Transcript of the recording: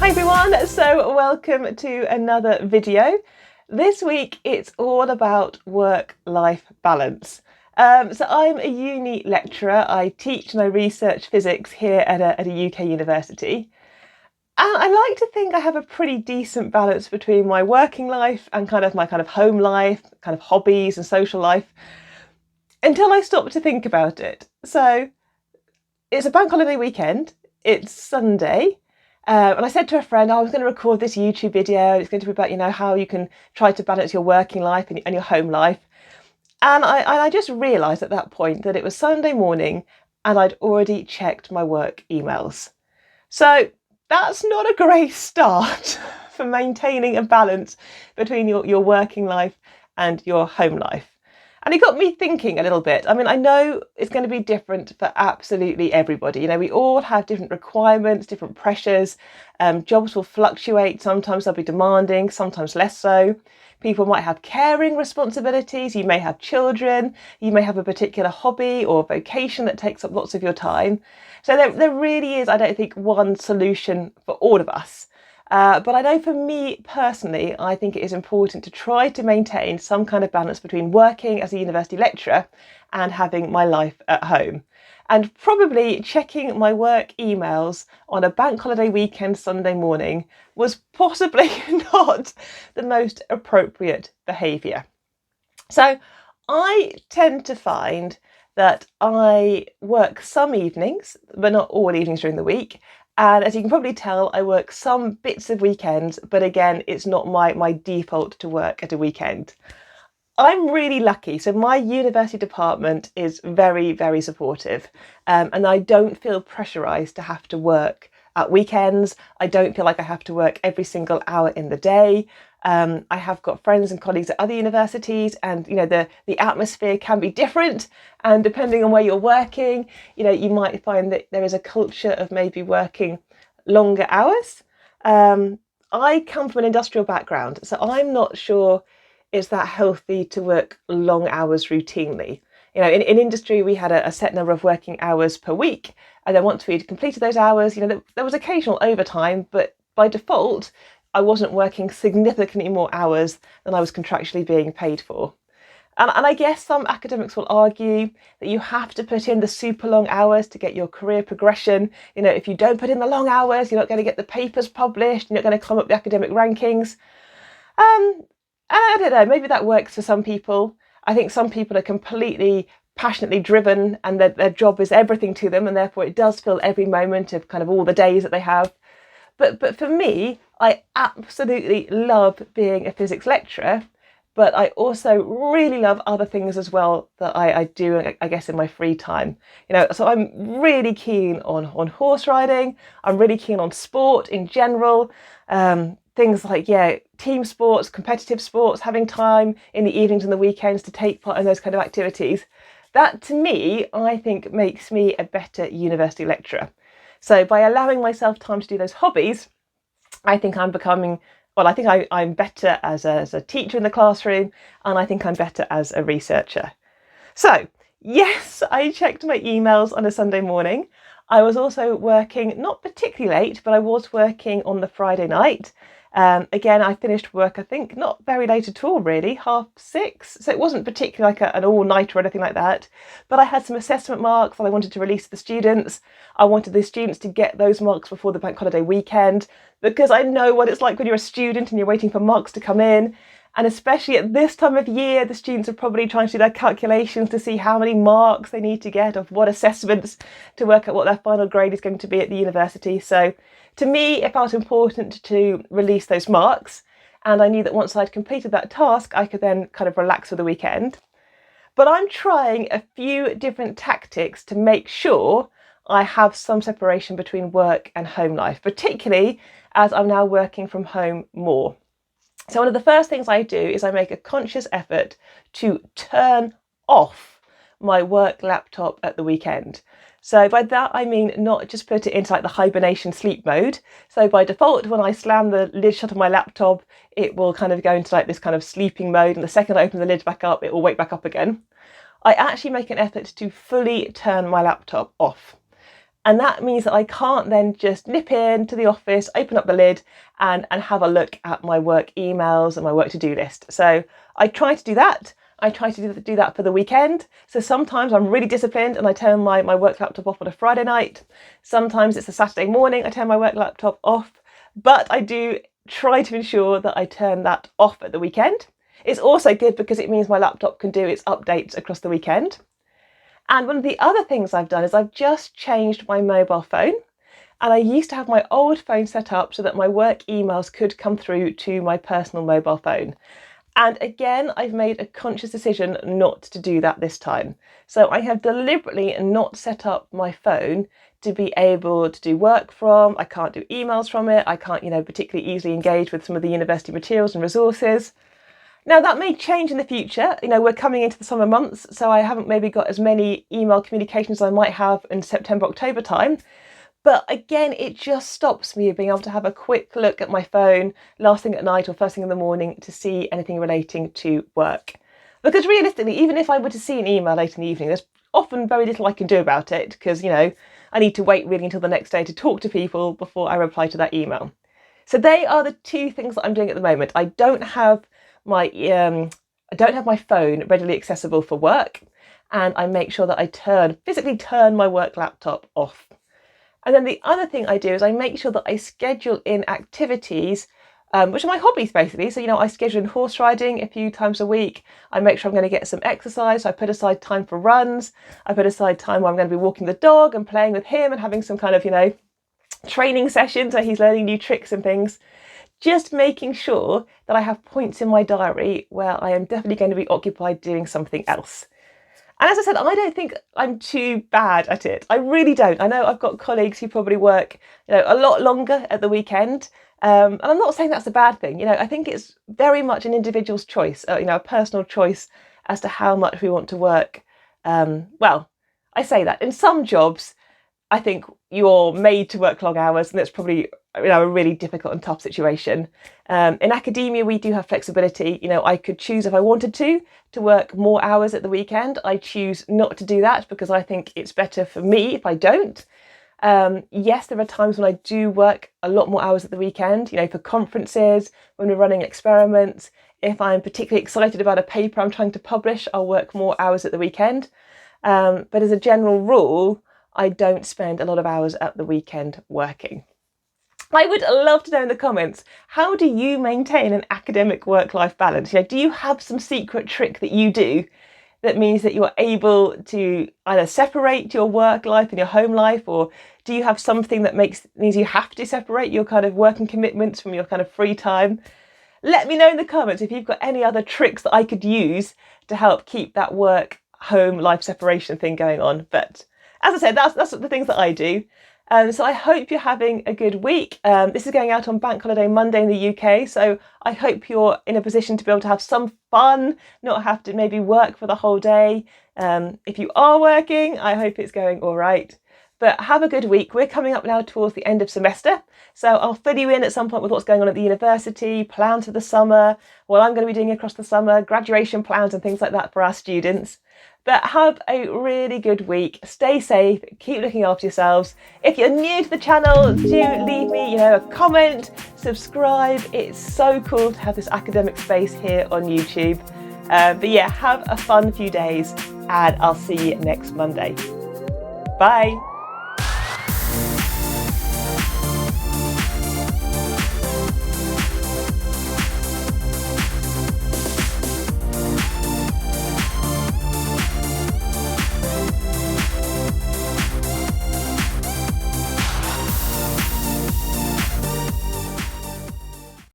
Hi everyone, so welcome to another video. This week it's all about work-life balance. So I'm a uni lecturer. I teach and I research physics here at a UK university. And I like to think I have a pretty decent balance between my working life and my home life, kind of hobbies and social life, until I stopped to think about it. So it's a bank holiday weekend, it's Sunday. And I said to a friend, I was going to record this YouTube video. It's going to be about, how you can try to balance your working life and your home life. And I just realised at that point that it was Sunday morning and I'd already checked my work emails. So that's not a great start for maintaining a balance between your working life and your home life. And it got me thinking a little bit. I mean, I know it's going to be different for absolutely everybody. We all have different requirements, different pressures. Jobs will fluctuate. Sometimes they'll be demanding, sometimes less so. People might have caring responsibilities. You may have children. You may have a particular hobby or vocation that takes up lots of your time. So there really is, I don't think, one solution for all of us. But I know for me personally, I think it is important to try to maintain some kind of balance between working as a university lecturer and having my life at home. And probably checking my work emails on a bank holiday weekend Sunday morning was possibly not the most appropriate behaviour. So I tend to find that I work some evenings, but not all evenings during the week. And as you can probably tell, I work some bits of weekends, but again, it's not my default to work at a weekend. I'm really lucky. So my university department is very, very supportive. And I don't feel pressurised to have to work at weekends. I don't feel like I have to work every single hour in the day. I have got friends and colleagues at other universities, and the atmosphere can be different, and depending on where you're working, you might find that there is a culture of maybe working longer hours. I come from an industrial background, so I'm not sure it's that healthy to work long hours routinely. In industry we had a set number of working hours per week, and then once we'd completed those hours, there was occasional overtime, but by default I wasn't working significantly more hours than I was contractually being paid for. And I guess some academics will argue that you have to put in the super long hours to get your career progression. If you don't put in the long hours, you're not going to get the papers published, you're not going to climb up the academic rankings. I don't know, maybe that works for some people. I think some people are completely passionately driven and their job is everything to them, and therefore it does fill every moment of kind of all the days that they have. But for me, I absolutely love being a physics lecturer, but I also really love other things as well that I do, I guess, in my free time. So I'm really keen on horse riding. I'm really keen on sport in general. Things like, team sports, competitive sports, having time in the evenings and the weekends to take part in those kind of activities. That, to me, I think makes me a better university lecturer. So by allowing myself time to do those hobbies, I think I'm becoming, I think I'm better as a teacher in the classroom, and I think I'm better as a researcher. So yes, I checked my emails on a Sunday morning. I was also working, not particularly late, but I was working on the Friday night. Again, I finished work, I think, not very late at all, really, 6:30. So it wasn't particularly like an all-nighter or anything like that. But I had some assessment marks that I wanted to release to the students. I wanted the students to get those marks before the bank holiday weekend, because I know what it's like when you're a student and you're waiting for marks to come in. And especially at this time of year, the students are probably trying to do their calculations to see how many marks they need to get of what assessments to work out what their final grade is going to be at the university. So to me, it felt important to release those marks. And I knew that once I'd completed that task, I could then kind of relax for the weekend. But I'm trying a few different tactics to make sure I have some separation between work and home life, particularly as I'm now working from home more. So one of the first things I do is I make a conscious effort to turn off my work laptop at the weekend. So by that I mean not just put it into like the hibernation sleep mode. So by default, when I slam the lid shut on my laptop, it will kind of go into like this kind of sleeping mode, and the second I open the lid back up, it will wake back up again. I actually make an effort to fully turn my laptop off. And that means that I can't then just nip in to the office, open up the lid and have a look at my work emails and my work to-do list. So I try to do that. I try to do that for the weekend. So sometimes I'm really disciplined and I turn my work laptop off on a Friday night. Sometimes it's a Saturday morning, I turn my work laptop off. But I do try to ensure that I turn that off at the weekend. It's also good because it means my laptop can do its updates across the weekend. And one of the other things I've done is I've just changed my mobile phone. And I used to have my old phone set up so that my work emails could come through to my personal mobile phone. And again, I've made a conscious decision not to do that this time. So I have deliberately not set up my phone to be able to do work from. I can't do emails from it. I can't, particularly easily engage with some of the university materials and resources. Now that may change in the future. We're coming into the summer months, so I haven't maybe got as many email communications as I might have in September, October time. But again, it just stops me being able to have a quick look at my phone last thing at night or first thing in the morning to see anything relating to work. Because realistically, even if I were to see an email late in the evening, there's often very little I can do about it because, I need to wait really until the next day to talk to people before I reply to that email. So they are the two things that I'm doing at the moment. I don't have my phone readily accessible for work, and I make sure that I physically turn my work laptop off. And then the other thing I do is I make sure that I schedule in activities, which are my hobbies basically. So, I schedule in horse riding a few times a week. I make sure I'm going to get some exercise. So I put aside time for runs. I put aside time where I'm going to be walking the dog and playing with him and having some kind of, training sessions where he's learning new tricks and things. Just making sure that I have points in my diary where I am definitely going to be occupied doing something else. And as I said, I don't think I'm too bad at it. I really don't. I know I've got colleagues who probably work, a lot longer at the weekend. And I'm not saying that's a bad thing. I think it's very much an individual's choice, a personal choice as to how much we want to work. Well, I say that in some jobs, I think you're made to work long hours, and that's probably a really difficult and tough situation. In academia, we do have flexibility. I could choose if I wanted to work more hours at the weekend. I choose not to do that because I think it's better for me if I don't. Yes, there are times when I do work a lot more hours at the weekend, for conferences, when we're running experiments. If I'm particularly excited about a paper I'm trying to publish, I'll work more hours at the weekend. But as a general rule, I don't spend a lot of hours at the weekend working. I would love to know in the comments, how do you maintain an academic work-life balance? Do you have some secret trick that you do that means that you're able to either separate your work life and your home life, or do you have something that means you have to separate your kind of working commitments from your kind of free time? Let me know in the comments if you've got any other tricks that I could use to help keep that work-home life separation thing going on. But as I said, that's the things that I do. So I hope you're having a good week. This is going out on Bank Holiday Monday in the UK, so I hope you're in a position to be able to have some fun, not have to maybe work for the whole day. If you are working, I hope it's going all right. But have a good week. We're coming up now towards the end of semester, so I'll fill you in at some point with what's going on at the university, plans for the summer, what I'm going to be doing across the summer, graduation plans and things like that for our students. But have a really good week. Stay safe, keep looking after yourselves. If you're new to the channel, do leave me, a comment, subscribe. It's so cool to have this academic space here on YouTube. But yeah, have a fun few days and I'll see you next Monday. Bye.